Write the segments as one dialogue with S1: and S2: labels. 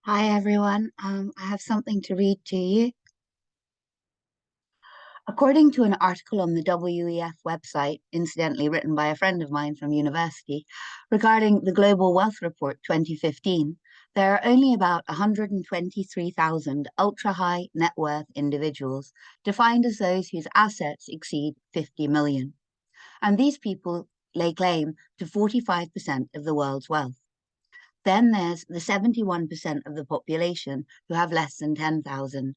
S1: Hi everyone. I have something to read to you. According to an article on the WEF website, incidentally written by a friend of mine from university, regarding the Global Wealth Report 2015, there are only about 123,000 ultra-high net worth individuals, defined as those whose assets exceed 50 million. And these people lay claim to 45% of the world's wealth. Then there's the 71% of the population who have less than 10,000.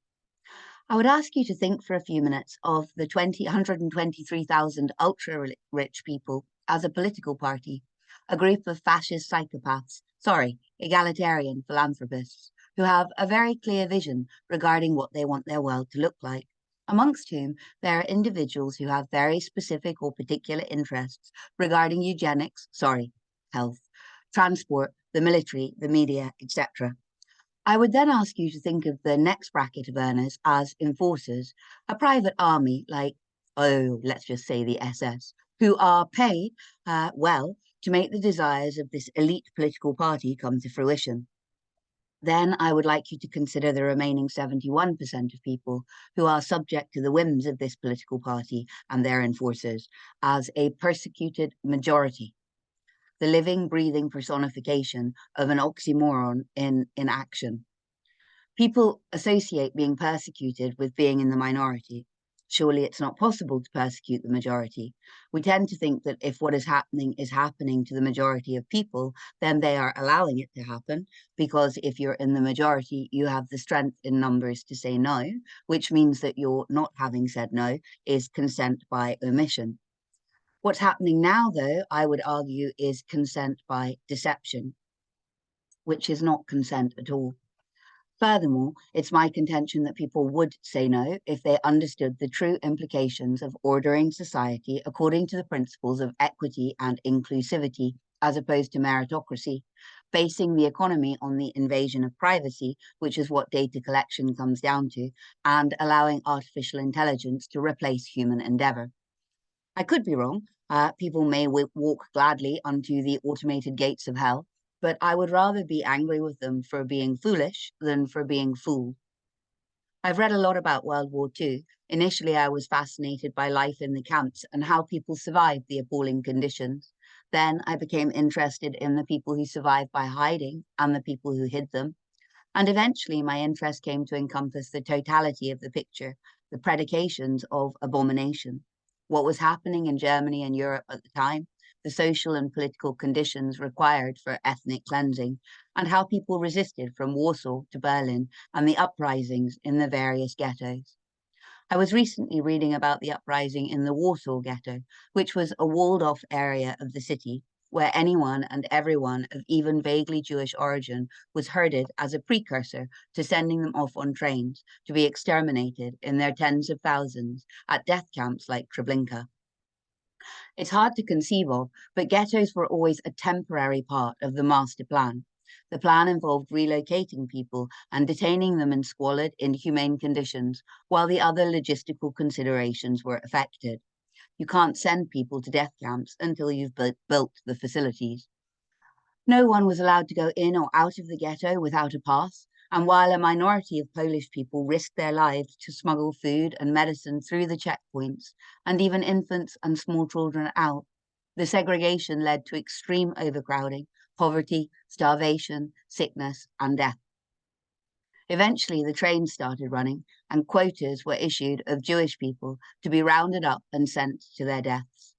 S1: I would ask you to think for a few minutes of the 123,000 ultra rich people as a political party, a group of fascist psychopaths, sorry, egalitarian philanthropists, who have a very clear vision regarding what they want their world to look like, amongst whom there are individuals who have very specific or particular interests regarding eugenics, sorry, health, transport, the military, the media, etc. I would then ask you to think of the next bracket of earners as enforcers, a private army like, oh, let's just say the SS, who are paid well to make the desires of this elite political party come to fruition. Then I would like you to consider the remaining 71% of people who are subject to the whims of this political party and their enforcers as a persecuted majority, the living, breathing personification of an oxymoron in action. People associate being persecuted with being in the minority. Surely it's not possible to persecute the majority. We tend to think that if what is happening to the majority of people, then they are allowing it to happen, because if you're in the majority, you have the strength in numbers to say no, which means that your not having said no is consent by omission. What's happening now, though, I would argue, is consent by deception, which is not consent at all. Furthermore, it's my contention that people would say no if they understood the true implications of ordering society according to the principles of equity and inclusivity, as opposed to meritocracy, basing the economy on the invasion of privacy, which is what data collection comes down to, and allowing artificial intelligence to replace human endeavor. I could be wrong. People may walk gladly unto the automated gates of hell, but I would rather be angry with them for being foolish than for being fooled. I've read a lot about World War II. Initially, I was fascinated by life in the camps and how people survived the appalling conditions. Then I became interested in the people who survived by hiding and the people who hid them. And eventually, my interest came to encompass the totality of the picture, the predications of abomination, what was happening in Germany and Europe at the time, the social and political conditions required for ethnic cleansing, and how people resisted from Warsaw to Berlin and the uprisings in the various ghettos. I was recently reading about the uprising in the Warsaw Ghetto, which was a walled off area of the city where anyone and everyone of even vaguely Jewish origin was herded as a precursor to sending them off on trains to be exterminated in their tens of thousands at death camps like Treblinka. It's hard to conceive of, but ghettos were always a temporary part of the master plan. The plan involved relocating people and detaining them in squalid, inhumane conditions, while the other logistical considerations were affected. You can't send people to death camps until you've built the facilities. No one was allowed to go in or out of the ghetto without a pass, and while a minority of Polish people risked their lives to smuggle food and medicine through the checkpoints, and even infants and small children out, the segregation led to extreme overcrowding, poverty, starvation, sickness, and death. Eventually, the trains started running, and quotas were issued of Jewish people to be rounded up and sent to their deaths.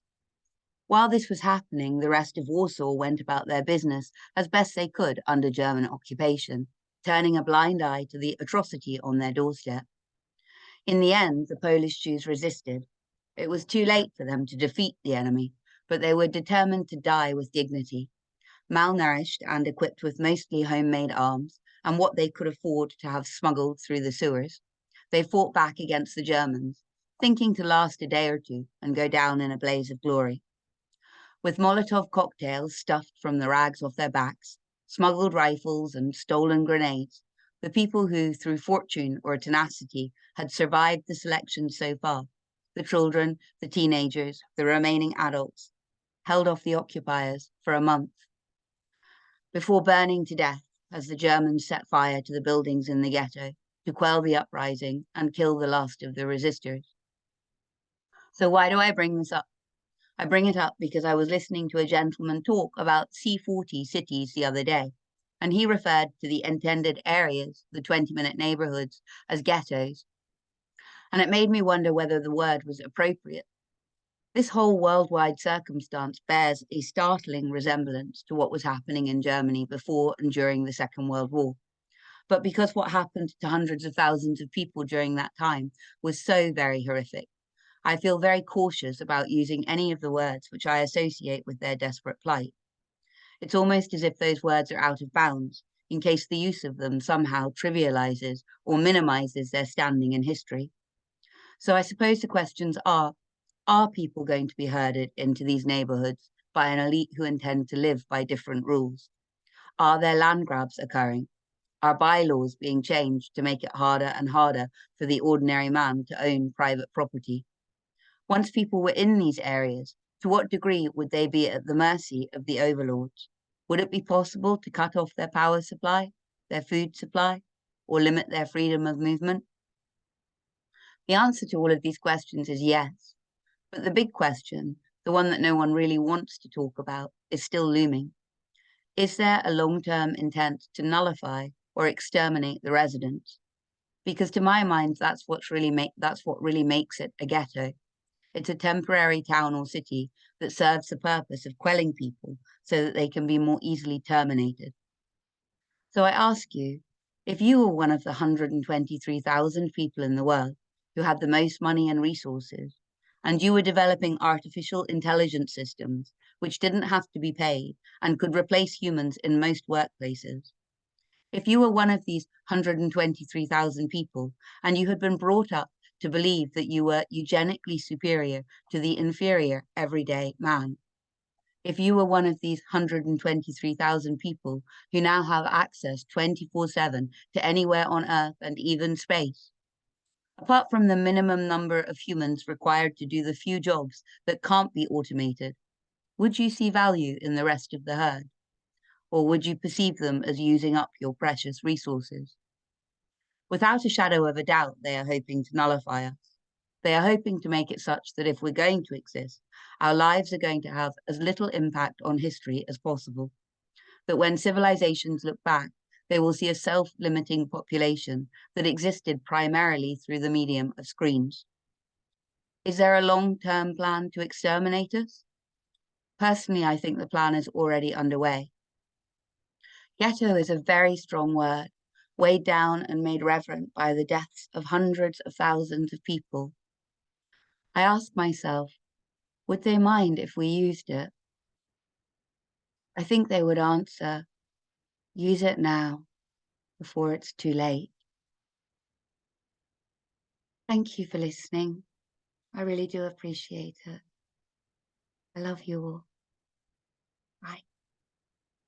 S1: While this was happening, the rest of Warsaw went about their business as best they could under German occupation, turning a blind eye to the atrocity on their doorstep. In the end, the Polish Jews resisted. It was too late for them to defeat the enemy, but they were determined to die with dignity. Malnourished and equipped with mostly homemade arms and what they could afford to have smuggled through the sewers, they fought back against the Germans, thinking to last a day or two and go down in a blaze of glory. With Molotov cocktails stuffed from the rags off their backs, smuggled rifles, and stolen grenades, the people who, through fortune or tenacity, had survived the selection so far, the children, the teenagers, the remaining adults, held off the occupiers for a month before burning to death as the Germans set fire to the buildings in the ghetto to quell the uprising and kill the last of the resistors. So why do I bring this up? I bring it up because I was listening to a gentleman talk about C40 cities the other day, and he referred to the intended areas, the 20-minute neighbourhoods, as ghettos. And it made me wonder whether the word was appropriate. This whole worldwide circumstance bears a startling resemblance to what was happening in Germany before and during the Second World War. But because what happened to hundreds of thousands of people during that time was so very horrific, I feel very cautious about using any of the words which I associate with their desperate plight. It's almost as if those words are out of bounds, in case the use of them somehow trivializes or minimizes their standing in history. So I suppose the questions are people going to be herded into these neighbourhoods by an elite who intend to live by different rules? Are there land grabs occurring? Are bylaws being changed to make it harder and harder for the ordinary man to own private property? Once people were in these areas, to what degree would they be at the mercy of the overlords? Would it be possible to cut off their power supply, their food supply, or limit their freedom of movement? The answer to all of these questions is yes. But the big question, the one that no one really wants to talk about, is still looming. Is there a long-term intent to nullify or exterminate the residents? Because to my mind, that's what really makes it a ghetto. It's a temporary town or city that serves the purpose of quelling people so that they can be more easily terminated. So I ask you, if you were one of the 123,000 people in the world who had the most money and resources, and you were developing artificial intelligence systems which didn't have to be paid and could replace humans in most workplaces, if you were one of these 123,000 people and you had been brought up to believe that you were eugenically superior to the inferior everyday man, if you were one of these 123,000 people who now have access 24/7 to anywhere on Earth and even space, apart from the minimum number of humans required to do the few jobs that can't be automated, would you see value in the rest of the herd? Or would you perceive them as using up your precious resources? Without a shadow of a doubt, they are hoping to nullify us. They are hoping to make it such that if we're going to exist, our lives are going to have as little impact on history as possible. That when civilizations look back, they will see a self-limiting population that existed primarily through the medium of screens. Is there a long-term plan to exterminate us? Personally, I think the plan is already underway. Ghetto is a very strong word, weighed down and made reverent by the deaths of hundreds of thousands of people. I ask myself, would they mind if we used it? I think they would answer, use it now, before it's too late. Thank you for listening. I really do appreciate it. I love you all. Bye.